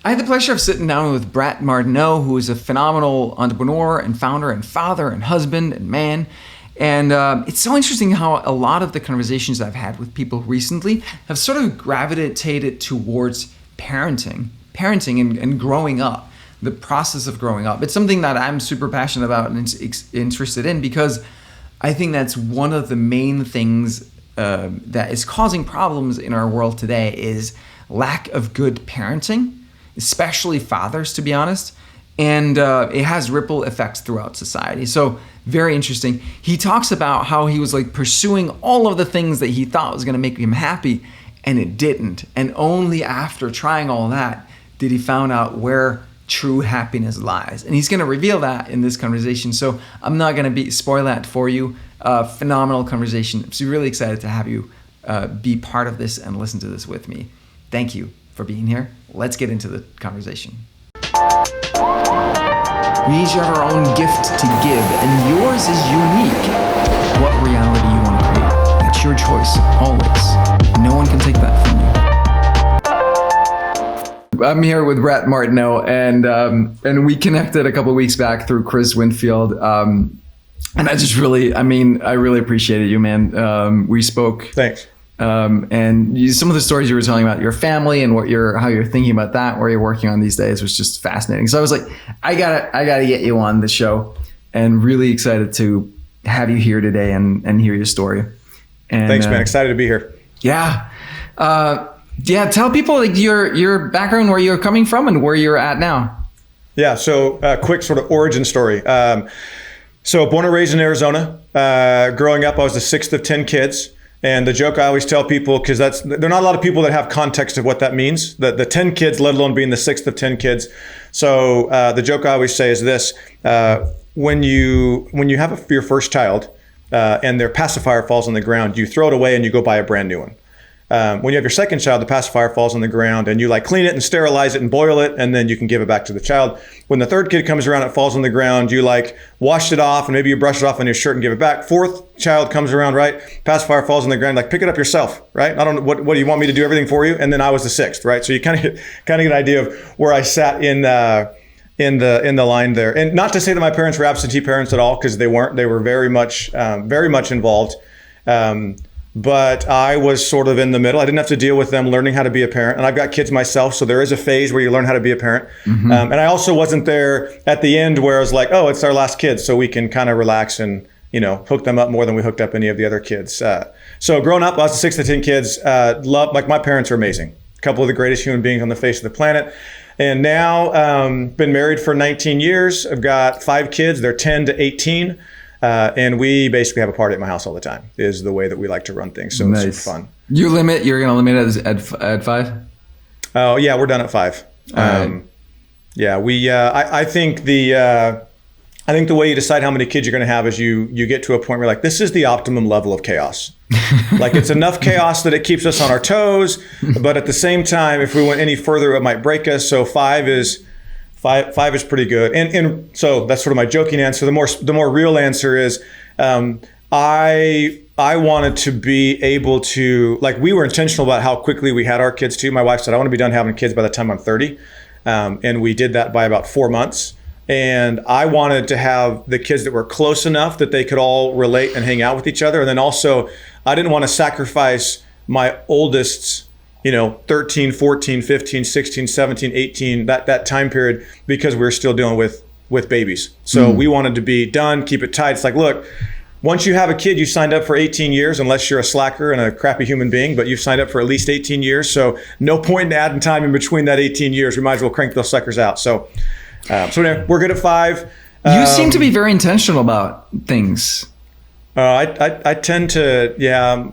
I had the pleasure of sitting down with Brad Martineau, who is a phenomenal entrepreneur and founder and father and husband and man. And it's so interesting how a lot of the conversations I've had with people recently have sort of gravitated towards parenting and growing up, the process of growing up. It's something that I'm super passionate about and interested in, because I think that's one of the main things that is causing problems in our world today is lack of good parenting, especially fathers, to be honest. And it has ripple effects throughout society. So very interesting. He talks about how he was like pursuing all of the things that he thought was going to make him happy, and it didn't. And only after trying all that did he found out where true happiness lies. And he's going to reveal that in this conversation. So I'm not going to spoil that for you. Phenomenal conversation. So really excited to have you be part of this and listen to this with me. Thank you for being here. Let's get into the conversation. We each have our own gift to give, and yours is unique. What reality you want to create. It's your choice, always. No one can take that from you. I'm here with Brad Martineau, and we connected a couple of weeks back through Chris Winfield. And I really appreciated you, man. We spoke. Thanks. And some of the stories you were telling about your family and how you're thinking about that, where you're working on these days, was just fascinating. So I was like, I gotta get you on the show, and really excited to have you here today and hear your story. And, thanks, man. Excited to be here. Yeah. Tell people like your background, where you're coming from and where you're at now. Yeah. So quick sort of origin story. So born and raised in Arizona. Growing up, I was the sixth of 10 kids. And the joke I always tell people, because there are not a lot of people that have context of what that means, the 10 kids, let alone being the sixth of 10 kids. So the joke I always say is this: when you have your first child and their pacifier falls on the ground, you throw it away and you go buy a brand new one. When you have your second child, the pacifier falls on the ground and you like clean it and sterilize it and boil it, and then you can give it back to the child. When the third kid comes around, it falls on the ground, you like wash it off and maybe you brush it off on your shirt and give it back. Fourth child comes around, right? Pacifier falls on the ground, like pick it up yourself, right? I don't know, what do you want me to do everything for you? And then I was the sixth, right? So you kind of get an idea of where I sat in the line there. And not to say that my parents were absentee parents at all, because they weren't. They were very much involved. But I was sort of in the middle. I didn't have to deal with them learning how to be a parent. And I've got kids myself, so there is a phase where you learn how to be a parent. Mm-hmm. And I also wasn't there at the end where I was like, oh, it's our last kid, so we can kind of relax and, hook them up more than we hooked up any of the other kids. So growing up, I was the sixth of 10 kids. My parents are amazing. A couple of the greatest human beings on the face of the planet. And now been married for 19 years. I've got 5 kids. They're 10 to 18. And we basically have a party at my house all the time, is the way that we like to run things. So nice. It's fun. You're going to limit it at 5? Oh yeah, we're done at 5. Right. Yeah, I think the way you decide how many kids you're going to have is you get to a point where you're like, this is the optimum level of chaos. Like it's enough chaos that it keeps us on our toes, but at the same time, if we went any further, it might break us. So 5 is pretty good. And so that's sort of my joking answer. The more real answer is, I wanted to be able to, like, we were intentional about how quickly we had our kids too. My wife said, I want to be done having kids by the time I'm 30. And we did that by about 4 months. And I wanted to have the kids that were close enough that they could all relate and hang out with each other. And then also, I didn't want to sacrifice my oldest's 13, 14, 15, 16, 17, 18, that time period, because we were still dealing with babies. So we wanted to be done, keep it tight. It's like, look, once you have a kid, you signed up for 18 years, unless you're a slacker and a crappy human being, but you've signed up for at least 18 years. So no point in adding time in between that 18 years. We might as well crank those suckers out. So anyway, we're good at 5. You seem to be very intentional about things. I tend to, yeah.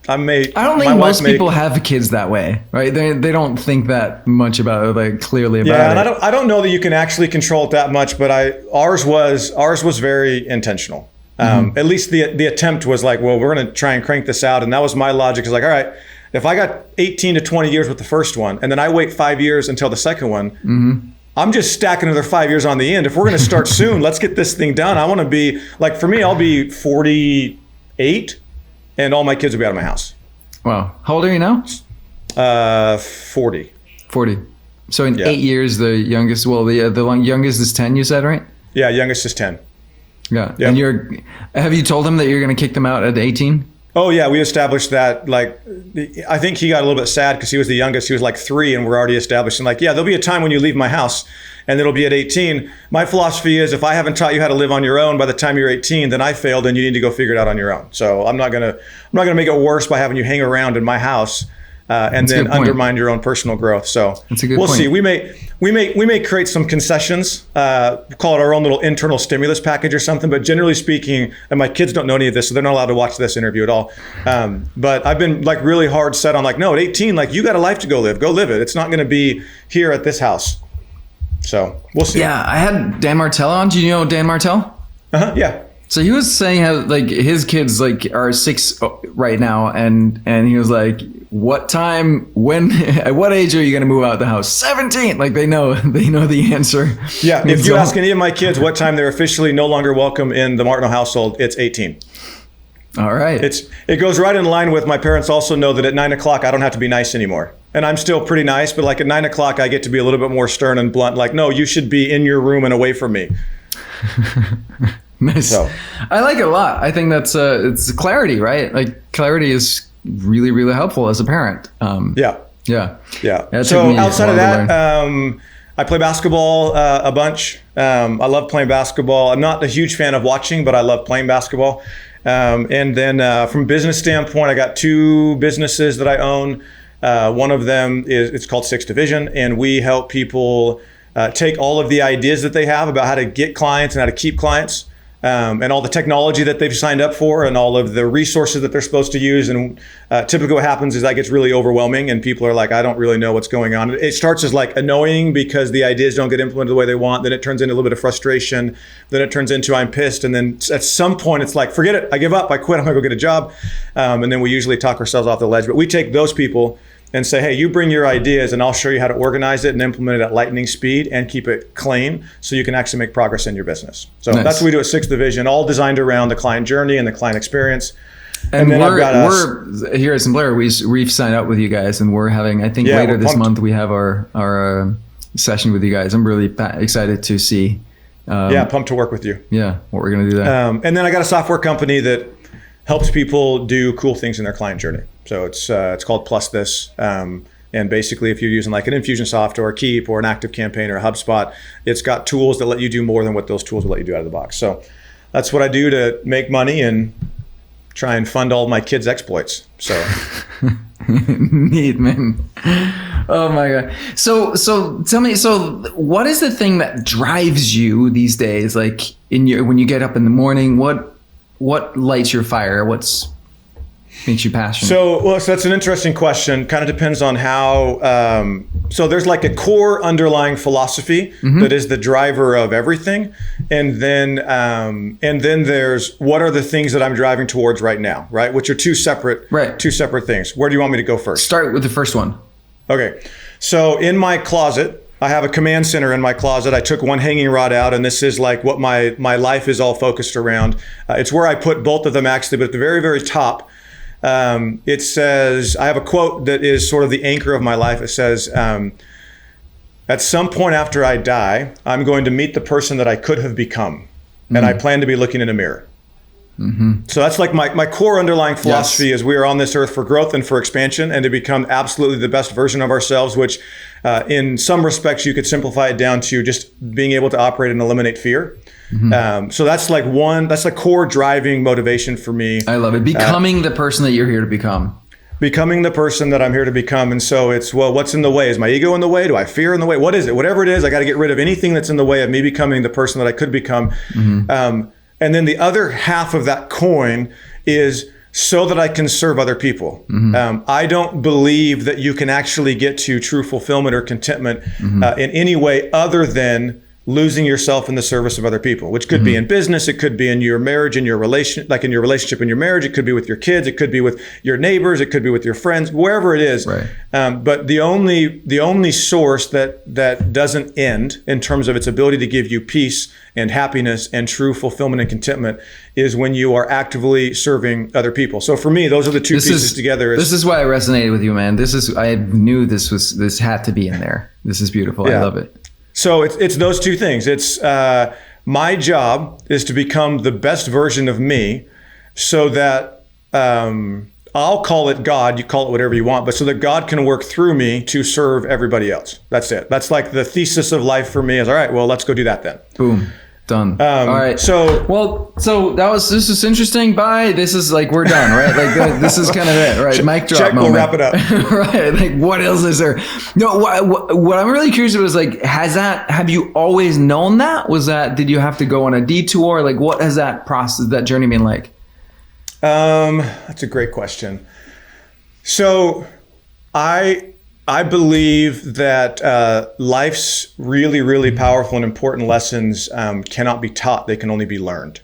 I don't think most people have kids that way, right? They don't think that much about it, like clearly about it. Yeah, and I don't know that you can actually control it that much, but ours was very intentional. At least the attempt was like, well, we're going to try and crank this out, and that was my logic. Is like, all right, if I got 18 to 20 years with the first one, and then I wait 5 years until the second one, I'm just stacking another 5 years on the end. If we're going to start soon, let's get this thing done. I want to be like, for me, I'll be 48. And all my kids will be out of my house. Wow. How old are you now? 40. 40. So in 8 years, the youngest, youngest is 10, you said, right? Yeah, youngest is 10. Yeah. Yep. And have you told him that you're going to kick them out at 18? Oh yeah, we established that. Like, I think he got a little bit sad because he was the youngest. He was like 3, and we're already establishing like, yeah, there'll be a time when you leave my house, and it'll be at 18. My philosophy is, if I haven't taught you how to live on your own by the time you're 18, then I failed, and you need to go figure it out on your own. So I'm not gonna make it worse by having you hang around in my house and then undermine your own personal growth. So we'll see. We may create some concessions, call it our own little internal stimulus package or something. But generally speaking, and my kids don't know any of this, so they're not allowed to watch this interview at all. But I've been like really hard set on like, no, at 18, like you got a life to go live it. It's not going to be here at this house. So we'll see. Yeah, I had Dan Martell on. Do you know Dan Martell? Yeah. So he was saying how like his kids like are 6 right now, and he was like, "What time? When? At what age are you going to move out of the house?" 17. Like they know the answer. Yeah. If you ask any of my kids what time they're officially no longer welcome in the Martineau household, it's 18. All right. It goes right in line with my parents also know that at 9 o'clock I don't have to be nice anymore, and I'm still pretty nice, but like at 9 o'clock I get to be a little bit more stern and blunt. Like, no, you should be in your room and away from me. Nice. So, I like it a lot. I think that's it's clarity, right? Like clarity is really, really helpful as a parent. Yeah. So outside of that, I play basketball a bunch. I love playing basketball. I'm not a huge fan of watching, but I love playing basketball. And then from a business standpoint, I got 2 businesses that I own. One of them it's called SixthDivison, and we help people take all of the ideas that they have about how to get clients and how to keep clients. And all the technology that they've signed up for and all of the resources that they're supposed to use. And typically what happens is that gets really overwhelming and people are like, I don't really know what's going on. It starts as like annoying because the ideas don't get implemented the way they want. Then it turns into a little bit of frustration. Then it turns into I'm pissed. And then at some point it's like, forget it. I give up. I quit. I'm going to go get a job. And then we usually talk ourselves off the ledge. But we take those people and say, hey, you bring your ideas and I'll show you how to organize it and implement it at lightning speed and keep it clean so you can actually make progress in your business. So That's what we do at SixthDivison, all designed around the client journey and the client experience. And then we're here at Sinclair, we've signed up with you guys and we're having, I think later this month, we have our session with you guys. I'm really excited to see. Pumped to work with you. Yeah, what we're going to do there. And then I got a software company that helps people do cool things in their client journey. So it's called Plus This. And basically, if you're using like an Infusionsoft or a Keep or an ActiveCampaign or a HubSpot, it's got tools that let you do more than what those tools will let you do out of the box. So that's what I do to make money and try and fund all my kids' exploits. So neat, man. Oh my God. So tell me, what is the thing that drives you these days? Like when you get up in the morning, what lights your fire? What's makes you passionate? So that's an interesting question. Kind of depends on how. So there's like a core underlying philosophy that is the driver of everything, and then there's what are the things that I'm driving towards right now, right? Which are two separate things. Where do you want me to go first? Start with the first one. Okay. So in my closet, I have a command center in my closet. I took one hanging rod out, and this is like what my life is all focused around. It's where I put both of them actually, but at the very, very top, it says, I have a quote that is sort of the anchor of my life. It says, at some point after I die, I'm going to meet the person that I could have become, and I plan to be looking in a mirror. So that's like my core underlying philosophy is we are on this earth for growth and for expansion and to become absolutely the best version of ourselves, which in some respects you could simplify it down to just being able to operate and eliminate fear. So that's like that's the core driving motivation for me. I love it. Becoming the person that you're here to become. Becoming the person that I'm here to become. And so it's, well, what's in the way? Is my ego in the way? Do I fear in the way? What is it? Whatever it is, I got to get rid of anything that's in the way of me becoming the person that I could become. And then the other half of that coin is so that I can serve other people. I don't believe that you can actually get to true fulfillment or contentment in any way other than losing yourself in the service of other people, which could be in business, it could be in your marriage, in your relation, like in your relationship in your marriage, it could be with your kids, it could be with your neighbors, it could be with your friends, wherever it is. Right. But the only source that doesn't end in terms of its ability to give you peace and happiness and true fulfillment and contentment is when you are actively serving other people. So for me, those are the two pieces together. This is why I resonated with you, man. I knew this had to be in there. This is beautiful. Yeah. I love it. So it's those two things. It's my job is to become the best version of me so that I'll call it God, you call it whatever you want, but so that God can work through me to serve everybody else. That's it. That's like the thesis of life for me is, all right, well, let's go do that then. Boom. Done. All right. So this is interesting. Bye. This is like, we're done, right? Like this is kind of it, right? Mic drop check, moment. We'll wrap it up. Right. Like what else is there? No, what I'm really curious about is like, have you always known that? Did you have to go on a detour? Like what has that process, that journey been like? That's a great question. So I believe that life's really, really powerful and important lessons cannot be taught. They can only be learned.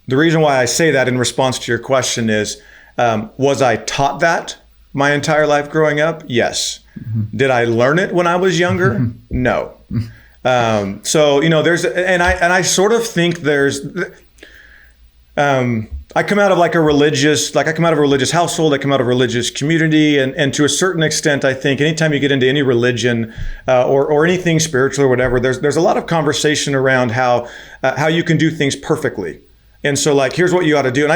The reason why I say that in response to your question is, was I taught that my entire life growing up? Yes. Mm-hmm. Did I learn it when I was younger? Mm-hmm. No. Mm-hmm. So, I sort of think I come out of a religious household. I come out of a religious community. And to a certain extent, I think anytime you get into any religion or anything spiritual or whatever, there's a lot of conversation around how you can do things perfectly. And so here's what you ought to do. And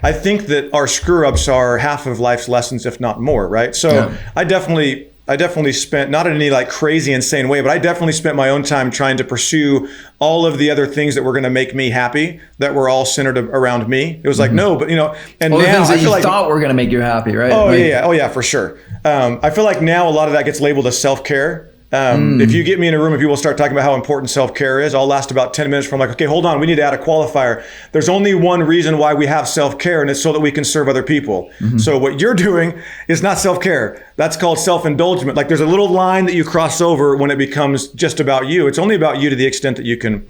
I think that our screw ups are half of life's lessons, if not more. Right. So yeah. I definitely spent, not in any crazy, insane way, but I definitely spent my own time trying to pursue all of the other things that were going to make me happy, that were all centered around me. It was like, no, but and all now the things that you thought were going to make you happy, right? Oh yeah. Oh yeah, for sure. I feel like now a lot of that gets labeled as self-care. If you get me in a room and people start talking about how important self-care is, I'll last about 10 minutes from okay, hold on, we need to add a qualifier. There's only one reason why we have self-care, and it's so that we can serve other people. Mm-hmm. So what you're doing is not self-care. That's called self-indulgence. There's a little line that you cross over when it becomes just about you. It's only about you to the extent that you can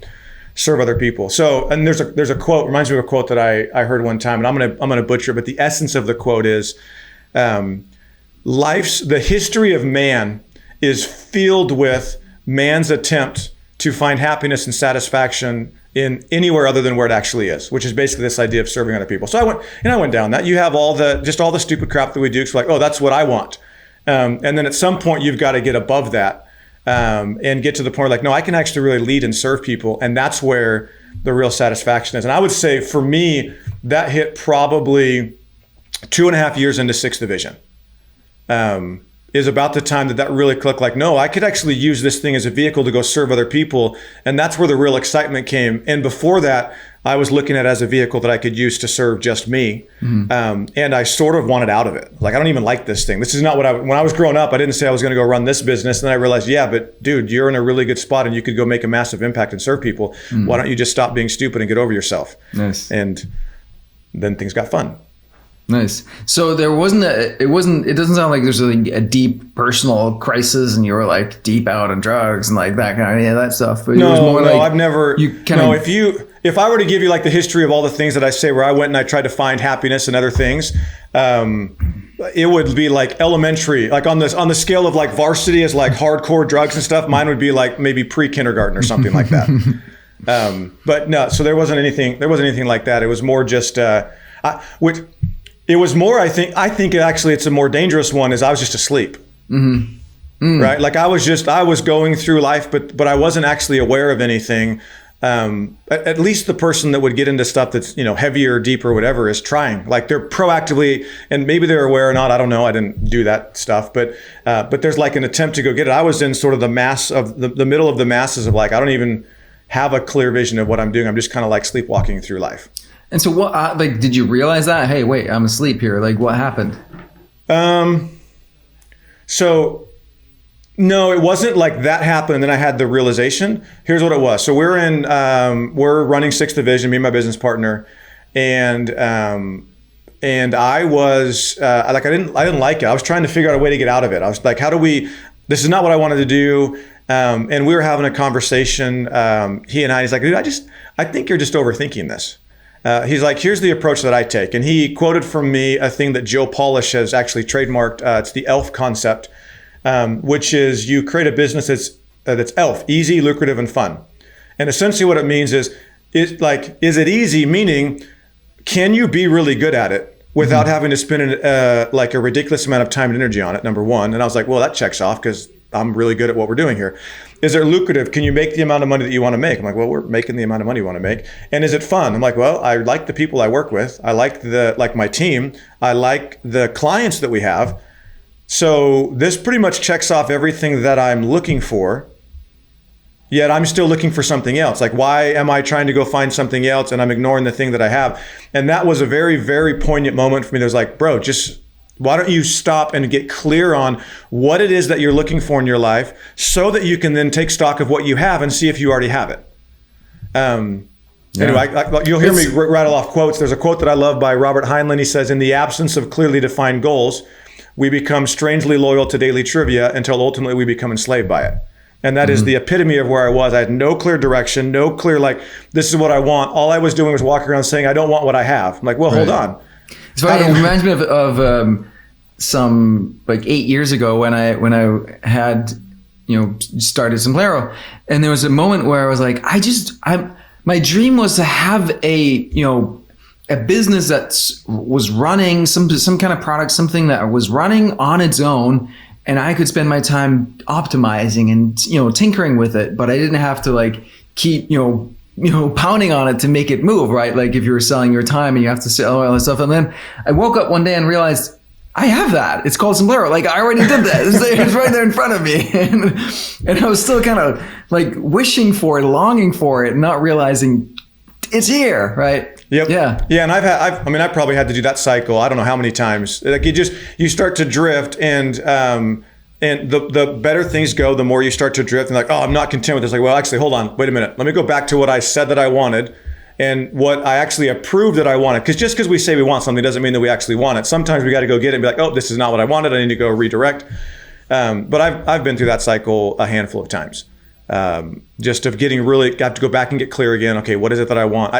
serve other people. So, and there's a quote, reminds me of a quote that I heard one time, and I'm gonna butcher it, but the essence of the quote is, the history of man is filled with man's attempt to find happiness and satisfaction in anywhere other than where it actually is, which is basically this idea of serving other people. So I went down that. You have all the stupid crap that we do. So oh, that's what I want. And then at some point you've got to get above that and get to the point where no, I can actually really lead and serve people. And that's where the real satisfaction is. And I would say for me, that hit probably 2.5 years into Sixth Division. Is about the time that really clicked, no, I could actually use this thing as a vehicle to go serve other people. And that's where the real excitement came. And before that, I was looking at it as a vehicle that I could use to serve just me. Mm-hmm. And I sort of wanted out of it. I don't even like this thing. This is not when I was growing up, I didn't say I was going to go run this business. And then I realized, yeah, but dude, you're in a really good spot and you could go make a massive impact and serve people. Mm-hmm. Why don't you just stop being stupid and get over yourself? Nice. And then things got fun. Nice. So it doesn't sound like there's a deep personal crisis and you were deep out on drugs and that kind of that stuff. But no, it was more I've never, if I were to give you the history of all the things that I say where I went and I tried to find happiness and other things, it would be elementary, on the scale of varsity is hardcore drugs and stuff. Mine would be maybe pre-kindergarten or something like that. But no, so there wasn't anything like that. It was more just, it was more, I think actually it's a more dangerous one is I was just asleep. Mm-hmm. Mm. Right? I was going through life, but I wasn't actually aware of anything. At least the person that would get into stuff that's, heavier, deeper, whatever is trying. They're proactively, and maybe they're aware or not, I don't know. I didn't do that stuff, but there's an attempt to go get it. I was in sort of the mass of the middle of the masses of I don't even have a clear vision of what I'm doing. I'm just kind of sleepwalking through life. And so what, did you realize that? Hey, wait, I'm asleep here. What happened? So no, it wasn't that happened. And then I had the realization. Here's what it was. So we're running Sixth Division, me and my business partner. And I was, I didn't like it. I was trying to figure out a way to get out of it. I was this is not what I wanted to do. And we were having a conversation, he and he's like, dude, I think you're just overthinking this. He's like, here's the approach that I take. And he quoted from me a thing that Joe Polish has actually trademarked. It's the ELF concept, which is you create a business that's ELF, easy, lucrative, and fun. And essentially what it means is it easy? Meaning, can you be really good at it without having to spend like a ridiculous amount of time and energy on it, number one. And I was like, well, that checks off because I'm really good at what we're doing here. Is it lucrative? Can you make the amount of money that you want to make? I'm like, well, we're making the amount of money we want to make. And is it fun? I'm like, well, I like the people I work with. I like my team. I like the clients that we have. So this pretty much checks off everything that I'm looking for. Yet I'm still looking for something else. Like, why am I trying to go find something else and I'm ignoring the thing that I have? And that was a very, very poignant moment for me. That was like, bro, just why don't you stop and get clear on what it is that you're looking for in your life so that you can then take stock of what you have and see if you already have it. Anyway, you'll hear me rattle off quotes. There's a quote that I love by Robert Heinlein. He says, in the absence of clearly defined goals, we become strangely loyal to daily trivia until ultimately we become enslaved by it. And that is the epitome of where I was. I had no clear direction, no clear, like, this is what I want. All I was doing was walking around saying, I don't want what I have. I'm like, well, hold on. It's funny. It reminds me of some, like 8 years ago when I had, started Sombrero. And there was a moment where I was like, my dream was to have a business that was running some kind of product, something that was running on its own. And I could spend my time optimizing and, tinkering with it, but I didn't have to like keep, pounding on it to make it move, right? Like if you were selling your time and you have to sell all that stuff. And then I woke up one day and realized I have that. It's called Sombrero. Like I already did that. It's right there in front of me. And I was still kind of like wishing for it, longing for it, not realizing it's here, right? Yep. Yeah. Yeah. And I probably had to do that cycle. I don't know how many times. Like you start to drift, and the better things go, the more you start to drift, and like, oh, I'm not content with this. Like, well, actually, hold on, wait a minute. Let me go back to what I said that I wanted, and what I actually approved that I wanted. Because just because we say we want something doesn't mean that we actually want it. Sometimes we got to go get it and be like, oh, this is not what I wanted. I need to go redirect. But I've been through that cycle a handful of times. Just of getting really got to go back and get clear again. Okay, what is it that I want?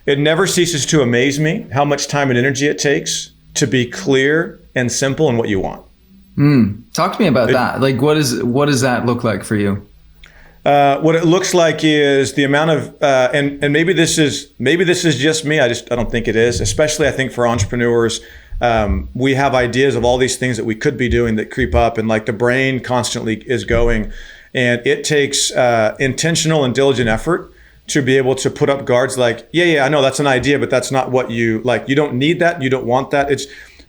It never ceases to amaze me how much time and energy it takes to be clear and simple in what you want. Talk to me about that. Like, what does that look like for you? What it looks like is the amount of, and maybe this is just me. I don't think it is. Especially, I think for entrepreneurs, we have ideas of all these things that we could be doing that creep up, and like the brain constantly is going, and it takes intentional and diligent effort to be able to put up guards. Like, yeah, I know that's an idea, but that's not what you like. You don't need that. You don't want that.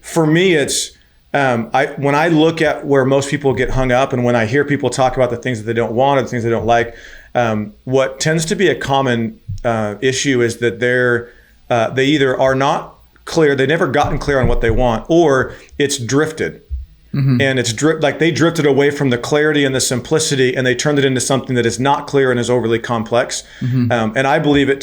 For me, when I look at where most people get hung up, and when I hear people talk about the things that they don't want or the things they don't like, what tends to be a common issue is that they either are not clear, they never gotten clear on what they want, or it's drifted. And it's like they drifted away from the clarity and the simplicity, and they turned it into something that is not clear and is overly complex. And I believe I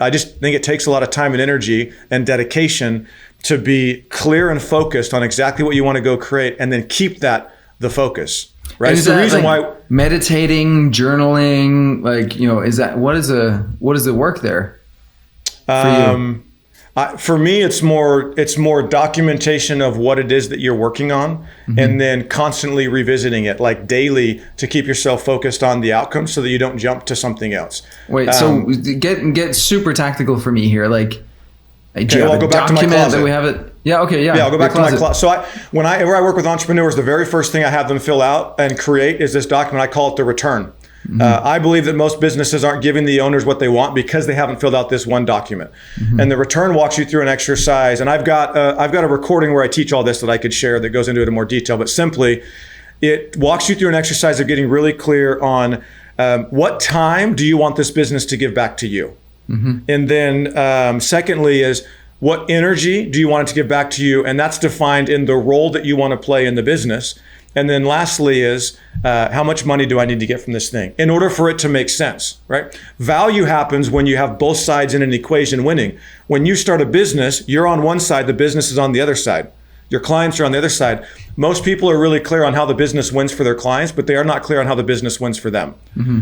just think it takes a lot of time and energy and dedication to be clear and focused on exactly what you want to go create, and then keep the focus. Right. It's the reason why meditating, journaling, what is the work there for you? For me, it's more documentation of what it is that you're working on, and then constantly revisiting it, like daily, to keep yourself focused on the outcome so that you don't jump to something else. Wait, so get super tactical for me here. Like, do you have I'll go back to my closet. That we have it? Yeah, okay, yeah. Yeah, I'll go back to my closet. So whenever I work with entrepreneurs, the very first thing I have them fill out and create is this document. I call it the return. I believe that most businesses aren't giving the owners what they want because they haven't filled out this one document. And the return walks you through an exercise. And I've got a recording where I teach all this that I could share that goes into it in more detail. But simply, it walks you through an exercise of getting really clear on what time do you want this business to give back to you? And then secondly is, what energy do you want it to give back to you? And that's defined in the role that you want to play in the business. And then lastly is, how much money do I need to get from this thing in order for it to make sense, right? Value happens when you have both sides in an equation winning. When you start a business, you're on one side, the business is on the other side. Your clients are on the other side. most people are really clear on how the business wins for their clients, but they are not clear on how the business wins for them,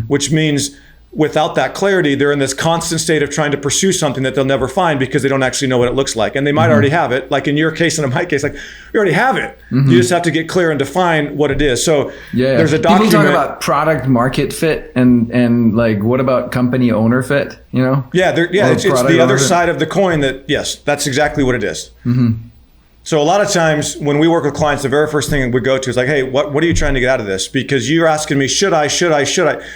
which means without that clarity, they're in this constant state of trying to pursue something that they'll never find because they don't actually know what it looks like. And they might already have it. Like in your case and in my case, like you already have it. You just have to get clear and define what it is. So there's a document. People talk about product market fit and like, what about company owner fit, you know? It's the other side of the coin that, yes, that's exactly what it is. So a lot of times when we work with clients, the very first thing we go to is like, hey, what are you trying to get out of this? Because you're asking me, should I?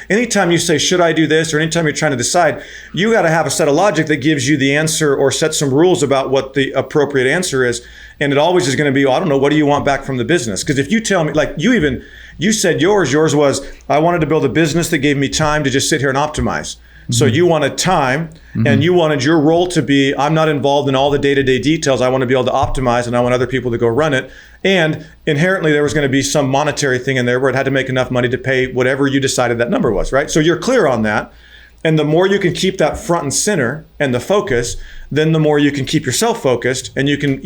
Anytime you say, should I do this? Or anytime you're trying to decide, you got to have a set of logic that gives you the answer or set some rules about what the appropriate answer is. And it always is going to be, I don't know, what do you want back from the business? Because if you tell me, like you said yours was, I wanted to build a business that gave me time to just sit here and optimize. So you wanted time and you wanted your role to be, I'm not involved in all the day-to-day details. I want to be able to optimize and I want other people to go run it. And inherently there was going to be some monetary thing in there where it had to make enough money to pay whatever you decided that number was, right? So you're clear on that. And the more you can keep that front and center and the focus, then the more you can keep yourself focused and you can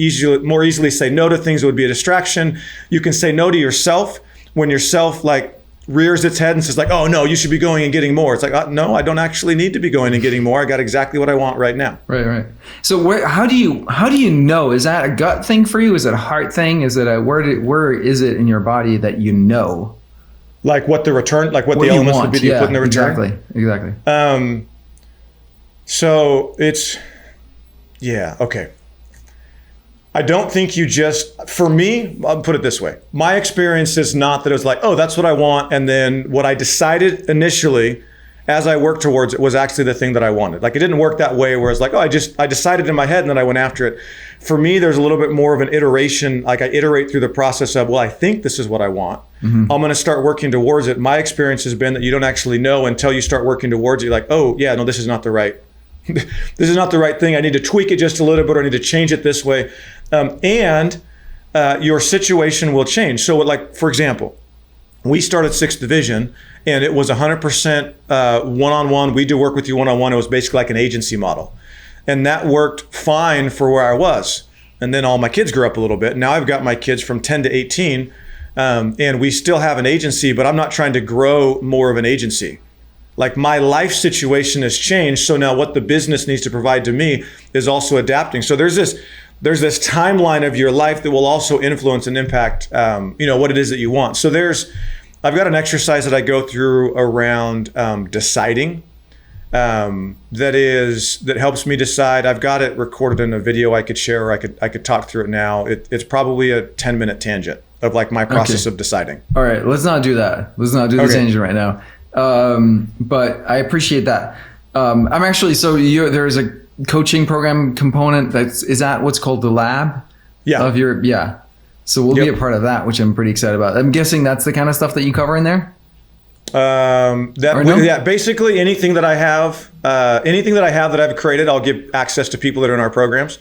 more easily say no to things that would be a distraction. You can say no to yourself when yourself rears its head and says like, oh no, you should be going and getting more. It's like, no, I don't actually need to be going and getting more. I got exactly what I want right now. Right. So how do you know? Is that a gut thing for you? Is it a heart thing? Is it where is it in your body that you know? Like what the return, like what the elements would be that you put in the return? Exactly. So it's, okay. I don't think for me, I'll put it this way. My experience is not that it was like, oh, that's what I want. And then what I decided initially as I worked towards it was actually the thing that I wanted. Like it didn't work that way where it's like, oh, I decided in my head and then I went after it. For me, there's a little bit more of an iteration. Like I iterate through the process of, well, I think this is what I want. I'm going to start working towards it. My experience has been that you don't actually know until you start working towards it. You're like, oh yeah, no, this is not the right this is not the right thing. I need to tweak it just a little bit, or I need to change it this way. And your situation will change. So like, for example, we started SixthDivison and it was 100% one-on-one. We do work with you one-on-one. It was basically like an agency model. And that worked fine for where I was. And then all my kids grew up a little bit. Now I've got my kids from 10 to 18 and we still have an agency, but I'm not trying to grow more of an agency. Like my life situation has changed. So now what the business needs to provide to me is also adapting. So there's this timeline of your life that will also influence and impact, what it is that you want. So I've got an exercise that I go through around deciding that helps me decide. I've got it recorded in a video I could share, or I could talk through it now. It's probably a 10-minute tangent of like my process of deciding. All right, let's not do that. Let's not do the tangent right now. But I appreciate that. I'm actually, there's a coaching program component is that what's called the lab? Yeah. So we'll be a part of that, which I'm pretty excited about. I'm guessing that's the kind of stuff that you cover in there? Basically anything that I have that I've created, I'll give access to people that are in our programs.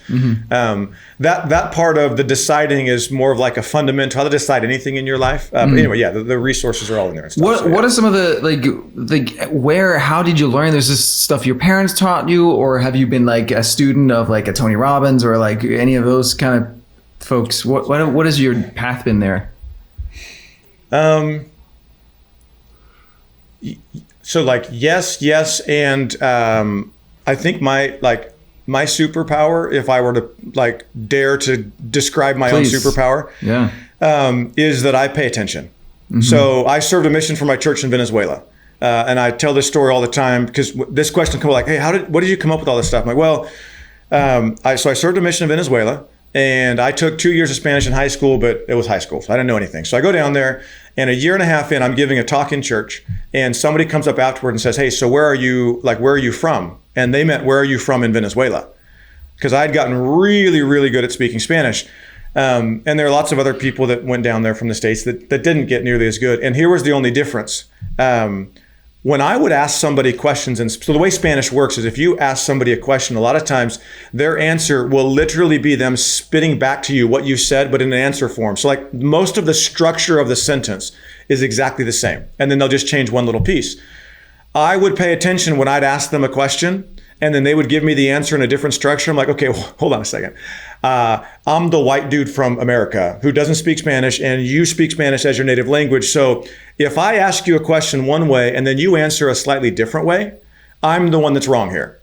That part of the deciding is more of like a fundamental, how to decide anything in your life. Anyway, the resources are all in there and stuff. What are some of the, how did you learn? There's this stuff your parents taught you, or have you been like a student of like a Tony Robbins or like any of those kind of folks? What has your path been there? So like, yes. And, I think my superpower, if I were to like dare to describe my own superpower, is that I pay attention. So I served a mission for my church in Venezuela. And I tell this story all the time because this question comes like, hey, what did you come up with all this stuff? I'm like, well, I served a mission in Venezuela. And I took 2 years of Spanish in high school, but it was high school, so I didn't know anything. So I go down there, and a year and a half in, I'm giving a talk in church, and somebody comes up afterward and says, hey, so where are you from? And they meant, where are you from in Venezuela? Because I'd gotten really, really good at speaking Spanish. And there are lots of other people that went down there from the States that didn't get nearly as good. And here was the only difference. When I would ask somebody questions, and so the way Spanish works is if you ask somebody a question, a lot of times their answer will literally be them spitting back to you what you said, but in an answer form. So like most of the structure of the sentence is exactly the same. And then they'll just change one little piece. I would pay attention when I'd ask them a question, and then they would give me the answer in a different structure. I'm like, okay, well, hold on a second. I'm the white dude from America who doesn't speak Spanish, and you speak Spanish as your native language. So if I ask you a question one way and then you answer a slightly different way, I'm the one that's wrong here.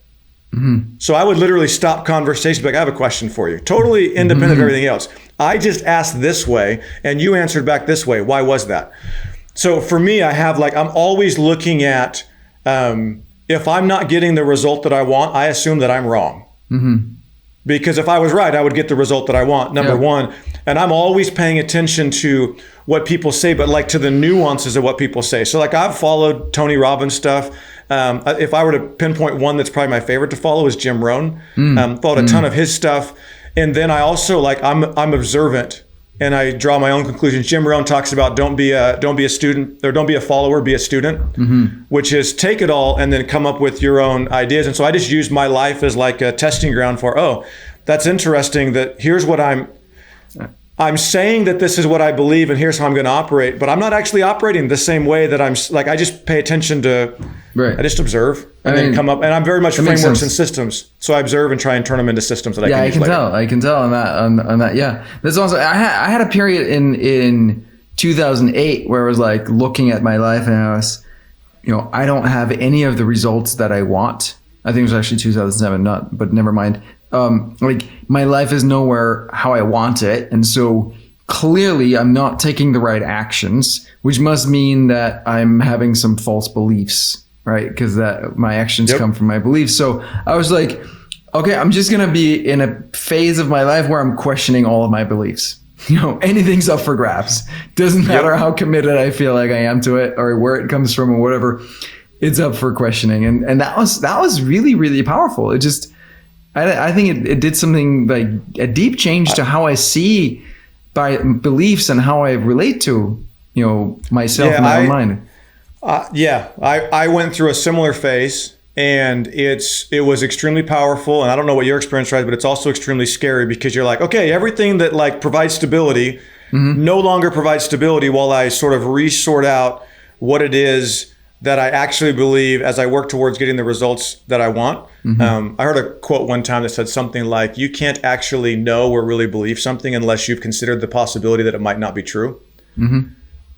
So I would literally stop conversation, like, I have a question for you. Totally independent of everything else. I just asked this way and you answered back this way. Why was that? So for me, I have I'm always looking at, if I'm not getting the result that I want, I assume that I'm wrong. Because if I was right, I would get the result that I want, number one. And I'm always paying attention to what people say, but to the nuances of what people say. So I've followed Tony Robbins stuff. If I were to pinpoint one that's probably my favorite to follow is Jim Rohn. Followed a ton of his stuff. And then I also I'm observant and I draw my own conclusions. Jim Rohn talks about don't be a student, or don't be a follower, be a student, which is take it all and then come up with your own ideas. And so I just use my life as a testing ground for, that's interesting that here's what I'm saying, that this is what I believe and here's how I'm going to operate, but I'm not actually operating the same way that I just pay attention to, I just observe and then come up, and I'm very much frameworks and systems. So I observe and try and turn them into systems that I can use later. I can tell on that. Yeah. That's also, I had a period in 2008 where I was looking at my life and I was, I don't have any of the results that I want. I think it was actually 2007, but never mind. My life is nowhere how I want it. And so clearly I'm not taking the right actions, which must mean that I'm having some false beliefs, right? Because my actions come from my beliefs. So I was like, okay, I'm just going to be in a phase of my life where I'm questioning all of my beliefs. Anything's up for grabs. Doesn't matter how committed I feel like I am to it or where it comes from or whatever. It's up for questioning. And that was really, really powerful. It just, I think it did something a deep change to how I see by beliefs and how I relate to, myself and my own mind. I went through a similar phase, and it was extremely powerful. And I don't know what your experience was, but it's also extremely scary because you're okay, everything that provides stability no longer provides stability while I sort of resort out what it is that I actually believe as I work towards getting the results that I want. I heard a quote one time that said something like, you can't actually know or really believe something unless you've considered the possibility that it might not be true. And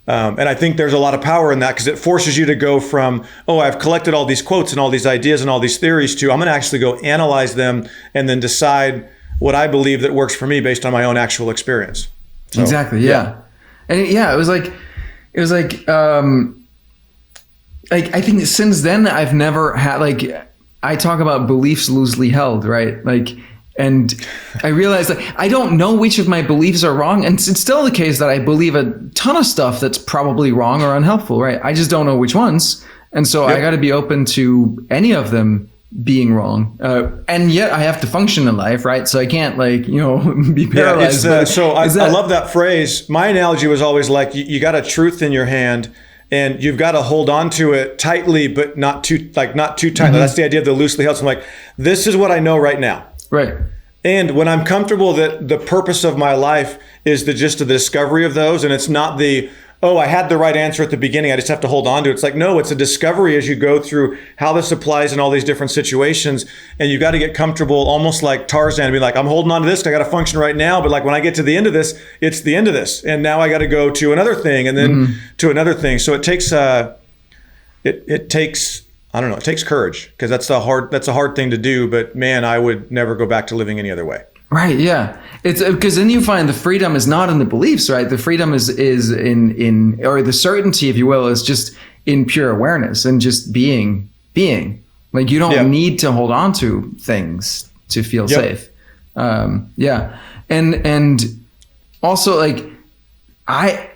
I think there's a lot of power in that because it forces you to go from, I've collected all these quotes and all these ideas and all these theories to, I'm going to actually go analyze them and then decide what I believe that works for me based on my own actual experience. So, exactly. Yeah. And it was I think since then I've never had I talk about beliefs loosely held, right? And I realized I don't know which of my beliefs are wrong. And it's still the case that I believe a ton of stuff that's probably wrong or unhelpful, right? I just don't know which ones. And so I got to be open to any of them being wrong. And yet I have to function in life, right? So I can't be paralyzed. I love that phrase. My analogy was always you got a truth in your hand, and you've got to hold on to it tightly, but not too tightly. That's the idea of the loosely held. So I'm this is what I know right now. Right. And when I'm comfortable that the purpose of my life is just the discovery of those, and it's not I had the right answer at the beginning, I just have to hold on to it. It's no, it's a discovery as you go through how this applies in all these different situations. And you've got to get comfortable, almost like Tarzan, be I'm holding on to this, I got to function right now. But when I get to the end of this, it's the end of this. And now I got to go to another thing and then to another thing. So it takes, it takes courage, because that's a hard thing to do. But man, I would never go back to living any other way. Right. Yeah. It's because then you find the freedom is not in the beliefs, right? The freedom is in, or the certainty, if you will, is just in pure awareness and just being. You don't need to hold on to things to feel safe. And also I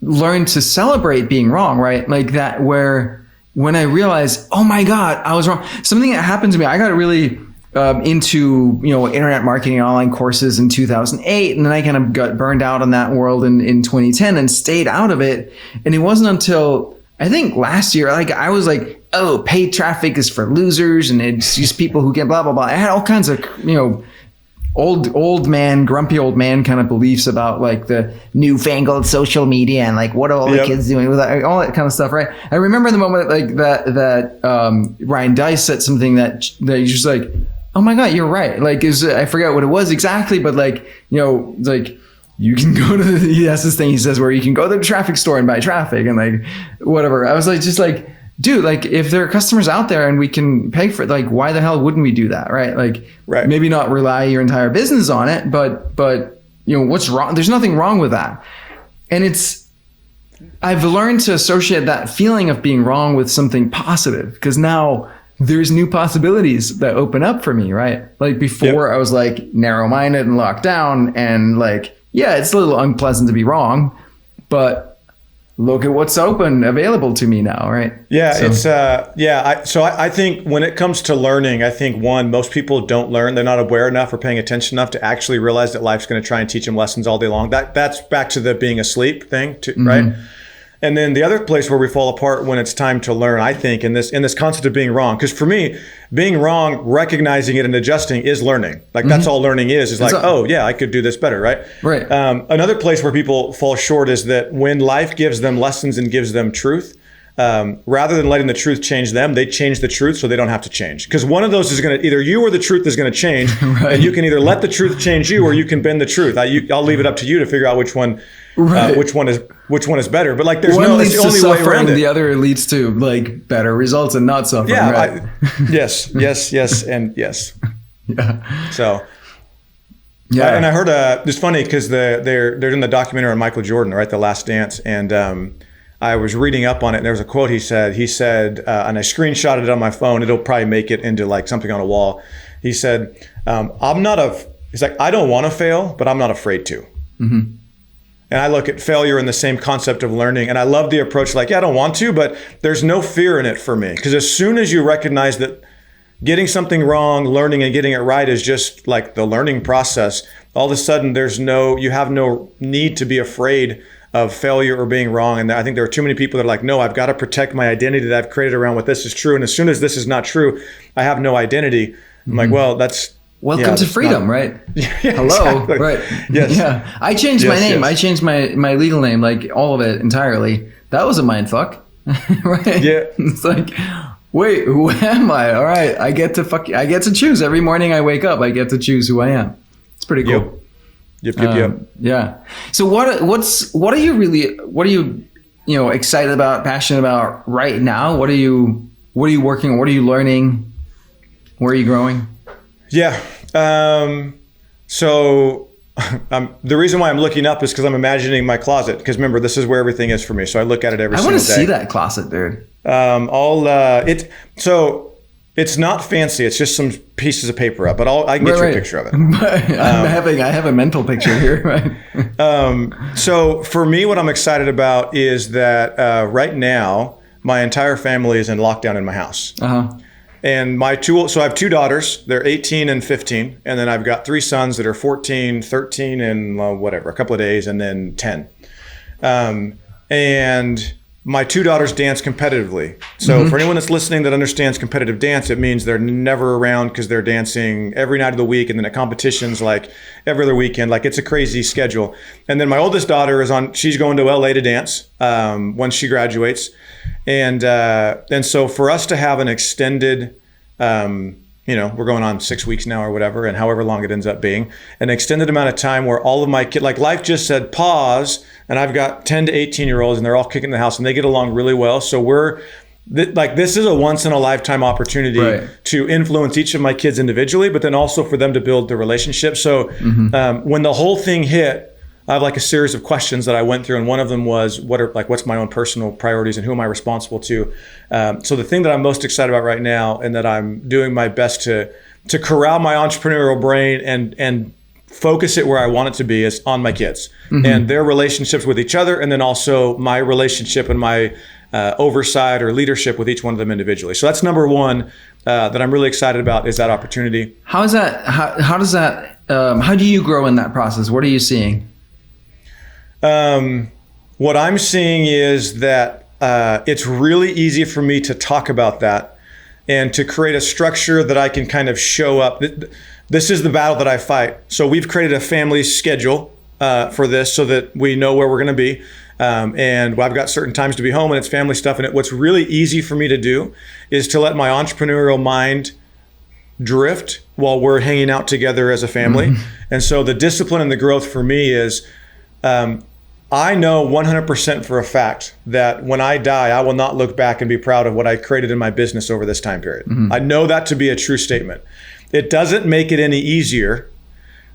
learned to celebrate being wrong, right? That, where when I realized, oh my God, I was wrong. Something that happened to me, I got really into internet marketing and online courses in 2008, and then I kind of got burned out on that world in 2010 and stayed out of it. And it wasn't until I think last year, I was paid traffic is for losers and it's just people who get blah blah blah. I had all kinds of grumpy old man kind of beliefs about the newfangled social media and what are all the kids doing with that, all that kind of stuff, right? I remember the moment that Ryan Dice said something that you're just Oh my God, you're right. Like, I forget what it was exactly, but like, like you can go to he has this thing he says where you can go to the traffic store and buy traffic and like whatever. I was like, just like, dude, like if there are customers out there and we can pay for it, like why the hell wouldn't we do that? Right. Like maybe not rely your entire business on it, but what's wrong? There's nothing wrong with that. And I've learned to associate that feeling of being wrong with something positive, because now there's new possibilities that open up for me, right? Like before I was like narrow-minded and locked down, and like, yeah, it's a little unpleasant to be wrong, but look at what's available to me now, right? Yeah, so I think when it comes to learning, I think most people don't learn. They're not aware enough or paying attention enough to actually realize that life's going to try and teach them lessons all day long. That's back to the being asleep thing, too, right? And then the other place where we fall apart when it's time to learn, I think, in this concept of being wrong, because for me, being wrong, recognizing it and adjusting is learning. Like that's all learning is like, oh yeah, I could do this better, right? Right. Another place where people fall short is that when life gives them lessons and gives them truth, rather than letting the truth change them, they change the truth so they don't have to change. Because one of those is going to, either you or the truth is going to change, and you can either let the truth change you or you can bend the truth. I'll leave it up to you to figure out which one. Which one is better? But like, there's that's the only way around it. The other leads to like better results and not suffering. Yeah. Right? Yes, and yes. Yeah. So. Yeah. And I heard it's funny because they're doing the documentary on Michael Jordan, right? The Last Dance, and I was reading up on it, and there was a quote he said, and I screenshotted it on my phone. It'll probably make it into like something on a wall. He said, he's like, I don't want to fail, but I'm not afraid to. Mm-hmm. And I look at failure in the same concept of learning. And I love the approach, like, yeah, I don't want to, but there's no fear in it for me. Because as soon as you recognize that getting something wrong, learning and getting it right is just like the learning process, all of a sudden you have no need to be afraid of failure or being wrong. And I think there are too many people that are like, no, I've got to protect my identity that I've created around what this is true. And as soon as this is not true, I have no identity. I'm like, well, that's... Welcome to freedom, right? Yeah, hello, exactly. right? Yes. Yeah, I changed my name. Yes. I changed my legal name, like all of it entirely. That was a mind fuck, right? Yeah. It's like, wait, who am I? All right, I get to choose every morning I wake up. I get to choose who I am. It's pretty cool. Yep. Yeah. So what are you excited about, passionate about right now? What are you working on? What are you learning? Where are you growing? Yeah. So the reason why I'm looking up is because I'm imagining my closet. Because remember, this is where everything is for me. So I look at it every single day. I want to see that closet, dude. So it's not fancy. It's just some pieces of paper up, but I can get you a picture of it. I have a mental picture here, right? So for me, what I'm excited about is that right now, my entire family is in lockdown in my house. Uh-huh. And so I have two daughters, they're 18 and 15. And then I've got three sons that are 14, 13, and a couple of days, and then 10. And my two daughters dance competitively. So for anyone that's listening that understands competitive dance, it means they're never around because they're dancing every night of the week. And then at competitions like every other weekend, like it's a crazy schedule. And then my oldest daughter she's going to LA to dance once she graduates. And so for us to have an extended, we're going on 6 weeks now or whatever, and however long it ends up being, an extended amount of time where all of my kids, like life just said pause, and I've got 10 to 18-year-olds and they're all kicking the house and they get along really well. So this is a once in a lifetime opportunity to influence each of my kids individually, but then also for them to build the relationship. So when the whole thing hit, I have like a series of questions that I went through, and one of them was, what's my own personal priorities and who am I responsible to? So the thing that I'm most excited about right now, and that I'm doing my best to corral my entrepreneurial brain and focus it where I want it to be, is on my kids and their relationships with each other, and then also my relationship and my oversight or leadership with each one of them individually. So that's number one that I'm really excited about, is that opportunity. How do you grow in that process? What are you seeing? What I'm seeing is that it's really easy for me to talk about that and to create a structure that I can kind of show up. This is the battle that I fight. So we've created a family schedule for this so that we know where we're going to be. And I've got certain times to be home, and it's family stuff. And what's really easy for me to do is to let my entrepreneurial mind drift while we're hanging out together as a family. And so the discipline and the growth for me is, I know 100% for a fact that when I die, I will not look back and be proud of what I created in my business over this time period. I know that to be a true statement. It doesn't make it any easier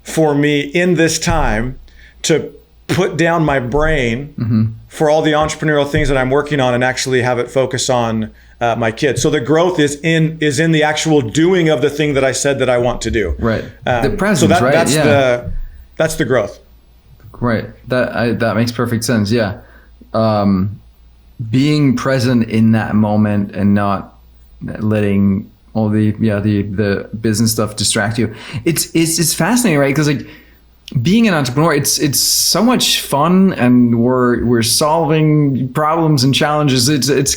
for me in this time to put down my brain for all the entrepreneurial things that I'm working on and actually have it focus on my kids. So the growth is in the actual doing of the thing that I said that I want to do. Right. The presence, so right? That's the growth. Right. That makes perfect sense. Yeah. Being present in that moment and not letting all the business stuff distract you. It's fascinating, right? Because like being an entrepreneur, it's so much fun, and we're solving problems and challenges. It's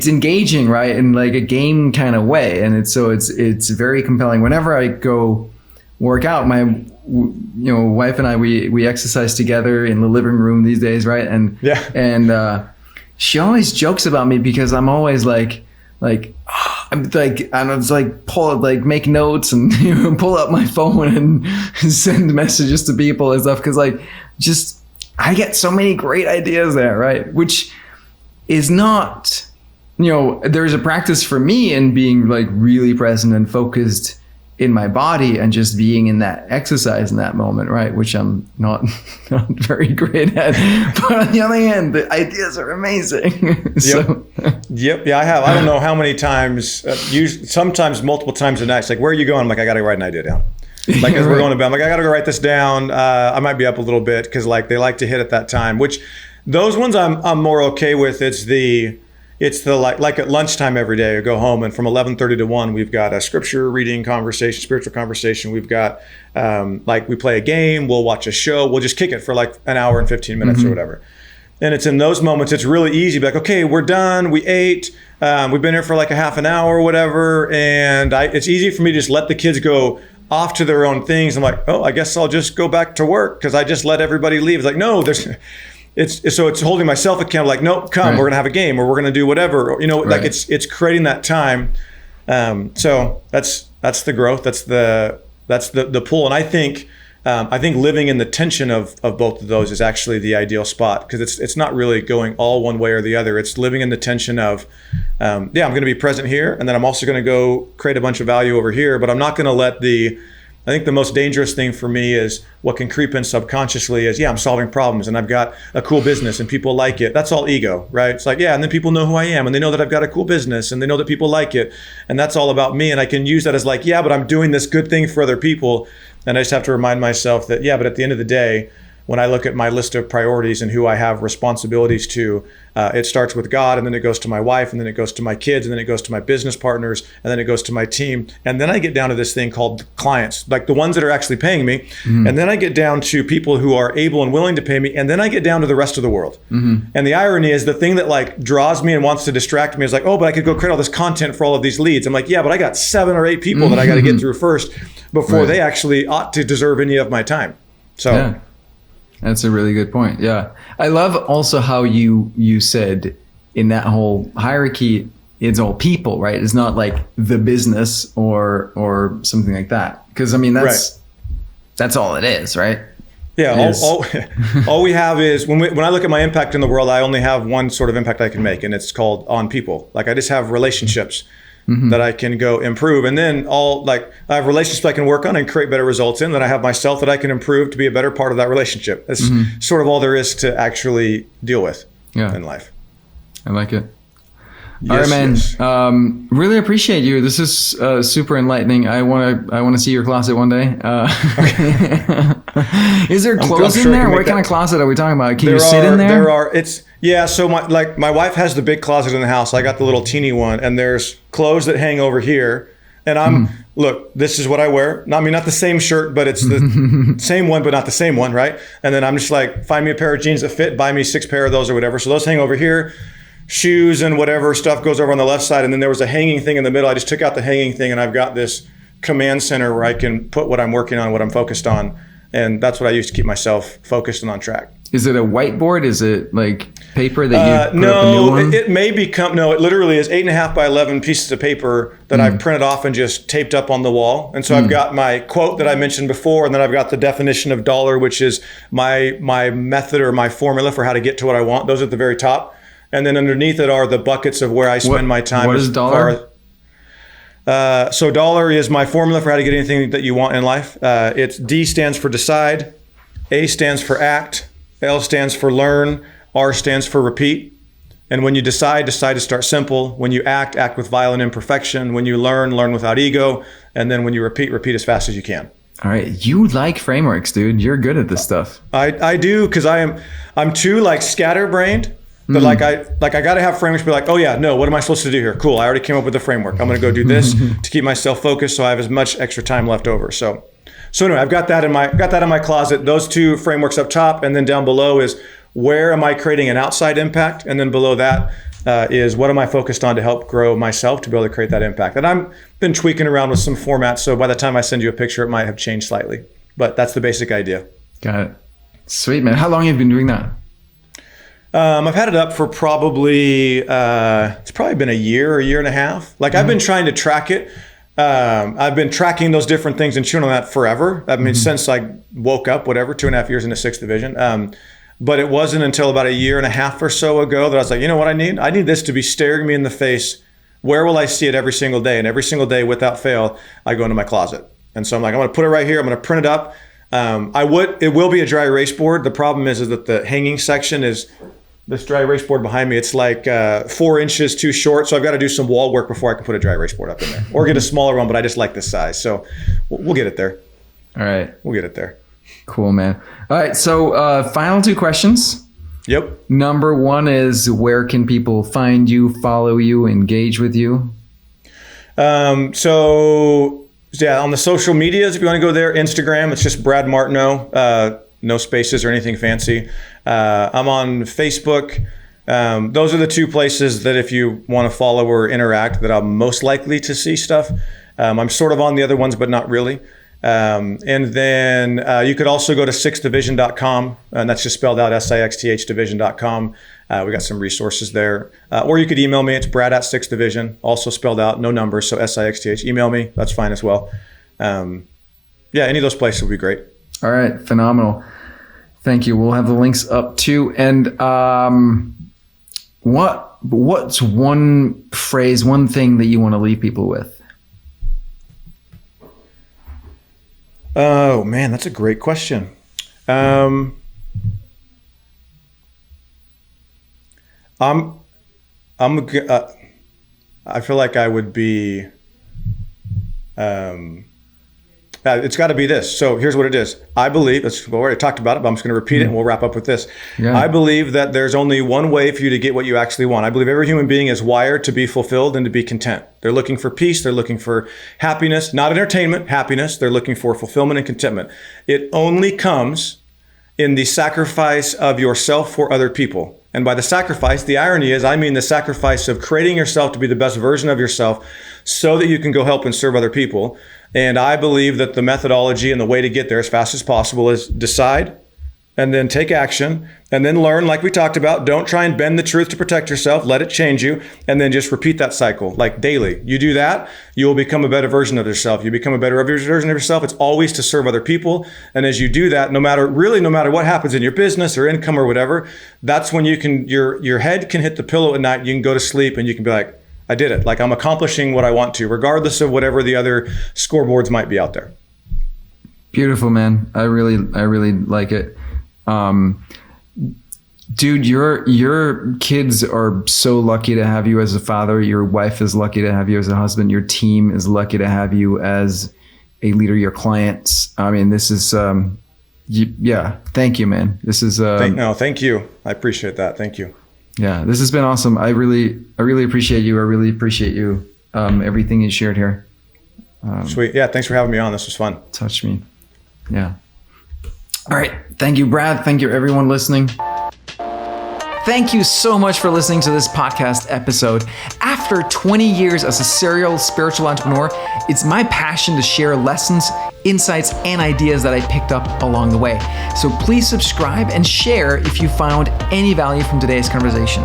engaging, right? In like a game kind of way. And it's very compelling. Whenever I go work out, my wife and I, we exercise together in the living room these days, right? And she always jokes about me because I'm always make notes and pull out my phone and send messages to people and stuff, because I get so many great ideas there, right? Which is not, there's a practice for me in being like really present and focused in my body and just being in that exercise in that moment, right? Which I'm not very great at. But on the other hand, the ideas are amazing. Yep. Yeah, I have. I don't know how many times, sometimes multiple times a night. It's like, where are you going? I'm like, I got to write an idea down. Like as we're going to bed, I'm like, I got to go write this down. I might be up a little bit because like they like to hit at that time, which those ones I'm more okay with. It's the like at lunchtime every day, I go home and from 11:30 to 1, we've got a scripture reading conversation, spiritual conversation. We've got we play a game, we'll watch a show, we'll just kick it for like an hour and 15 minutes or whatever. And it's in those moments, it's really easy to be like, okay, we're done, we ate, we've been here for like a half an hour or whatever. And it's easy for me to just let the kids go off to their own things. I'm like, oh, I guess I'll just go back to work because I just let everybody leave. It's like, no, it's holding myself accountable. Like, no, come, we're gonna have a game, or we're gonna do whatever. Like it's creating that time. So that's the growth. That's the pull. And I think living in the tension of both of those is actually the ideal spot, because it's not really going all one way or the other. It's living in the tension of, I'm gonna be present here, and then I'm also gonna go create a bunch of value over here. But I'm not gonna let I think the most dangerous thing for me is what can creep in subconsciously is, I'm solving problems and I've got a cool business and people like it. That's all ego, right? It's like, and then people know who I am and they know that I've got a cool business and they know that people like it. And that's all about me. And I can use that as like, but I'm doing this good thing for other people. And I just have to remind myself that, but at the end of the day, when I look at my list of priorities and who I have responsibilities to, it starts with God, and then it goes to my wife, and then it goes to my kids, and then it goes to my business partners, and then it goes to my team. And then I get down to this thing called clients, like the ones that are actually paying me. And then I get down to people who are able and willing to pay me. And then I get down to the rest of the world. And the irony is the thing that like draws me and wants to distract me is like, oh, but I could go create all this content for all of these leads. I'm like, but I got 7 or 8 people that I got to get through first before they actually ought to deserve any of my time. So. Yeah. That's a really good point. Yeah. I love also how you said in that whole hierarchy, it's all people, right? It's not like the business or something like that. Because I mean, that's all it is, right? Yeah. All we have is when I look at my impact in the world, I only have one sort of impact I can make, and it's called on people. Like I just have relationships that I can go improve. And then I have relationships I can work on and create better results in. Then I have myself that I can improve to be a better part of that relationship. That's sort of all there is to actually deal with in life. I like it. All right, man. Yes. Really appreciate you. This is super enlightening. I want to see your closet one day. Is there clothes in there? What kind of closet are we talking about? Can you sit in there? There are. So my wife has the big closet in the house. I got the little teeny one, and there's clothes that hang over here. And look, this is what I wear. Not the same shirt, but it's the same one, but not the same one, right? And then I'm just like, find me a pair of jeans that fit, buy me 6 pair of those or whatever. So those hang over here. Shoes and whatever stuff goes over on the left side. And then there was a hanging thing in the middle. I just took out the hanging thing, and I've got this command center where I can put what I'm working on, what I'm focused on. And that's what I use to keep myself focused and on track. Is it a whiteboard? Is it like... paper that you put up a new one? It may become, no, it literally is 8.5 by 11 pieces of paper that I've printed off and just taped up on the wall. And so I've got my quote that I mentioned before, and then I've got the definition of dollar, which is my method or my formula for how to get to what I want. Those at the very top. And then underneath it are the buckets of where I spend my time. What is dollar? So dollar is my formula for how to get anything that you want in life. It's D stands for decide, A stands for act, L stands for learn, R stands for repeat. And when you decide to start simple. When you act with violent imperfection. When you learn without ego. And then when you repeat as fast as you can. All right. You like frameworks, dude. You're good at this stuff. I do, because I'm too like scatterbrained. But like I got to have frameworks. Be like, oh yeah, no, what am I supposed to do here? Cool, I already came up with the framework. I'm going to go do this to keep myself focused, so I have as much extra time left over. So anyway, I've got that in my closet. Those two frameworks up top, and then down below is where am I creating an outside impact, and then below that is what am I focused on to help grow myself to be able to create that impact. And I've been tweaking around with some formats, so by the time I send you a picture, it might have changed slightly. But that's the basic idea. Got it. Sweet, man. How long have you been doing that? I've had it up for probably, it's probably been a year and a half. Like I've been trying to track it. I've been tracking those different things and chewing on that forever. I mean, since I woke up, 2.5 years into 6th Division. But it wasn't until about a year and a half or so ago that I was like, you know what I need? I need this to be staring me in the face. Where will I see it every single day? And every single day without fail, I go into my closet. And so I'm like, I'm going to put it right here. I'm going to print it up. It will be a dry erase board. The problem is that the hanging section is this dry erase board behind me. It's like 4 inches too short. So I've got to do some wall work before I can put a dry erase board up in there, or get a smaller one, but I just like this size. So we'll get it there. All right. We'll get it there. Cool, man. All right. So final 2 questions. Yep. Number 1 is, where can people find you, follow you, engage with you? So yeah, on the social medias, if you want to go there, Instagram, it's just Brad Martineau, no spaces or anything fancy. I'm on Facebook. Those are the 2 places that if you want to follow or interact, that I'm most likely to see stuff. I'm sort of on the other ones, but not really. And then you could also go to SixthDivison.com, and that's just spelled out SIXTH division.com. We got some resources there. Or you could email me. It's Brad at 6th Division, also spelled out, no numbers, so SIXTH. Email me. That's fine as well. Yeah, any of those places would be great. All right. Phenomenal. Thank you. We'll have the links up too. And what's one phrase, one thing that you want to leave people with? Oh man, that's a great question. I feel like I would be. It's got to be this. So here's what it is. I believe, we already talked about it, but I'm just going to repeat it and we'll wrap up with this. Yeah. I believe that there's only one way for you to get what you actually want. I believe every human being is wired to be fulfilled and to be content. They're looking for peace. They're looking for happiness, not entertainment, happiness. They're looking for fulfillment and contentment. It only comes in the sacrifice of yourself for other people. And by the sacrifice, the irony is, I mean the sacrifice of creating yourself to be the best version of yourself so that you can go help and serve other people. And I believe that the methodology and the way to get there as fast as possible is decide, and then take action, and then learn, like we talked about. Don't try and bend the truth to protect yourself. Let it change you, and then just repeat that cycle, like daily. You do that, you will become a better version of yourself. You become a better version of yourself. It's always to serve other people. And as you do that, no matter what happens in your business or income or whatever, that's when you can, your head can hit the pillow at night. You can go to sleep and you can be like, I did it. Like, I'm accomplishing what I want to, regardless of whatever the other scoreboards might be out there. Beautiful, man. I really like it. Dude, your kids are so lucky to have you as a father. Your wife is lucky to have you as a husband. Your team is lucky to have you as a leader. Your clients. I mean, this is, yeah. Thank you, man. This is, thank you. I appreciate that. Thank you. Yeah, this has been awesome. I really appreciate you. I really appreciate you. Everything you shared here. Sweet. Yeah. Thanks for having me on. This was fun. Touched me. Yeah. All right. Thank you, Brad. Thank you, everyone listening. Thank you so much for listening to this podcast episode. After 20 years as a serial spiritual entrepreneur, it's my passion to share lessons, insights, and ideas that I picked up along the way. So please subscribe and share if you found any value from today's conversation.